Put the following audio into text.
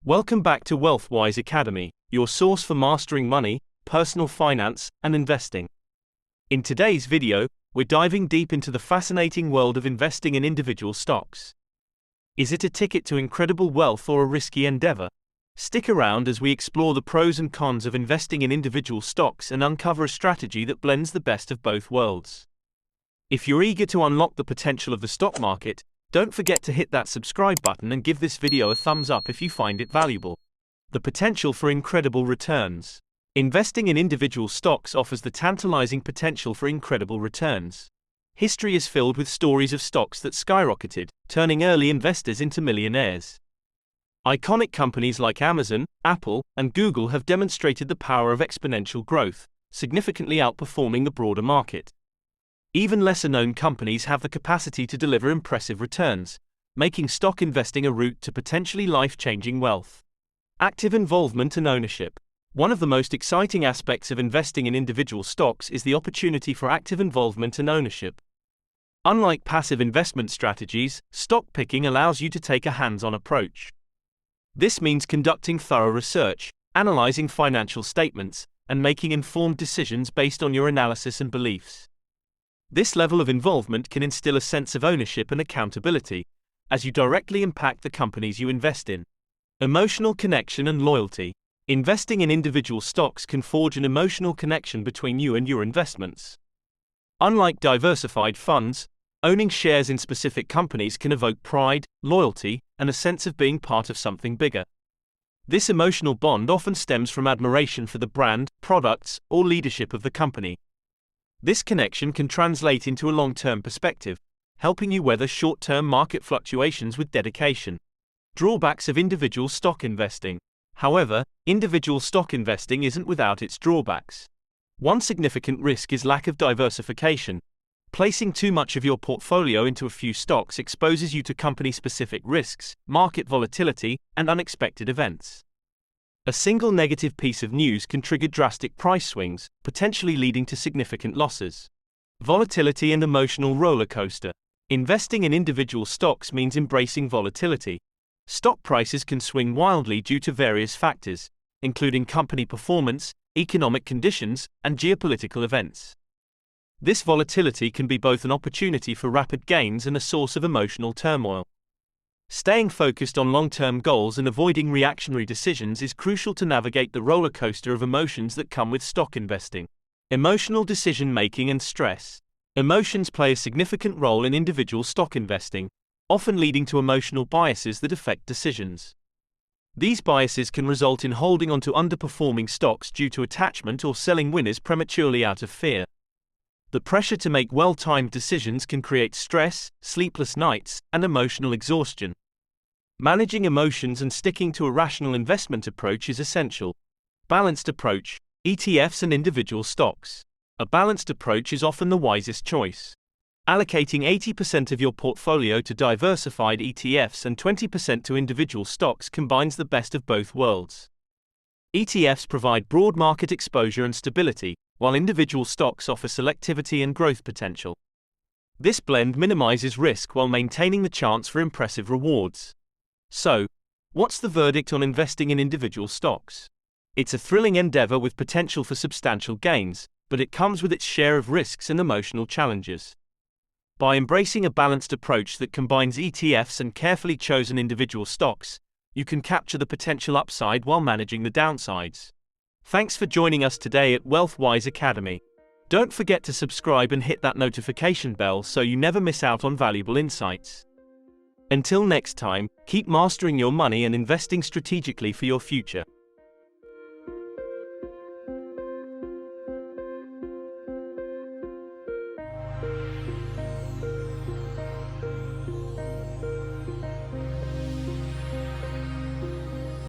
Welcome back to WealthWise Academy, your source for mastering money, personal finance, and investing. In today's video, we're diving deep into the fascinating world of investing in individual stocks. Is it a ticket to incredible wealth or a risky endeavor? Stick around as we explore the pros and cons of investing in individual stocks and uncover a strategy that blends the best of both worlds. If you're eager to unlock the potential of the stock market, don't forget to hit that subscribe button and give this video a thumbs up if you find it valuable. The potential for incredible returns. Investing in individual stocks offers the tantalizing potential for incredible returns. History is filled with stories of stocks that skyrocketed, turning early investors into millionaires. Iconic companies like Amazon, Apple, and Google have demonstrated the power of exponential growth, significantly outperforming the broader market. Even lesser-known companies have the capacity to deliver impressive returns, making stock investing a route to potentially life-changing wealth. Active involvement and ownership. One of the most exciting aspects of investing in individual stocks is the opportunity for active involvement and ownership. Unlike passive investment strategies, stock picking allows you to take a hands-on approach. This means conducting thorough research, analyzing financial statements, and making informed decisions based on your analysis and beliefs. This level of involvement can instill a sense of ownership and accountability, as you directly impact the companies you invest in. Emotional connection and loyalty. Investing in individual stocks can forge an emotional connection between you and your investments. Unlike diversified funds, owning shares in specific companies can evoke pride, loyalty, and a sense of being part of something bigger. This emotional bond often stems from admiration for the brand, products, or leadership of the company. This connection can translate into a long-term perspective, helping you weather short-term market fluctuations with dedication. Drawbacks of individual stock investing. However, individual stock investing isn't without its drawbacks. One significant risk is lack of diversification. Placing too much of your portfolio into a few stocks exposes you to company-specific risks, market volatility, and unexpected events. A single negative piece of news can trigger drastic price swings, potentially leading to significant losses. Volatility and emotional roller coaster. Investing in individual stocks means embracing volatility. Stock prices can swing wildly due to various factors, including company performance, economic conditions, and geopolitical events. This volatility can be both an opportunity for rapid gains and a source of emotional turmoil. Staying focused on long-term goals and avoiding reactionary decisions is crucial to navigate the roller coaster of emotions that come with stock investing. Emotional decision-making and stress. Emotions play a significant role in individual stock investing, often leading to emotional biases that affect decisions. These biases can result in holding on to underperforming stocks due to attachment or selling winners prematurely out of fear. The pressure to make well-timed decisions can create stress, sleepless nights, and emotional exhaustion. Managing emotions and sticking to a rational investment approach is essential. Balanced approach. ETFs and individual stocks. A balanced approach is often the wisest choice. Allocating 80% of your portfolio to diversified ETFs and 20% to individual stocks combines the best of both worlds. ETFs provide broad market exposure and stability, while individual stocks offer selectivity and growth potential. This blend minimizes risk while maintaining the chance for impressive rewards. So, what's the verdict on investing in individual stocks? It's a thrilling endeavor with potential for substantial gains, but it comes with its share of risks and emotional challenges. By embracing a balanced approach that combines ETFs and carefully chosen individual stocks, you can capture the potential upside while managing the downsides. Thanks for joining us today at WealthWise Academy. Don't forget to subscribe and hit that notification bell so you never miss out on valuable insights. Until next time, keep mastering your money and investing strategically for your future.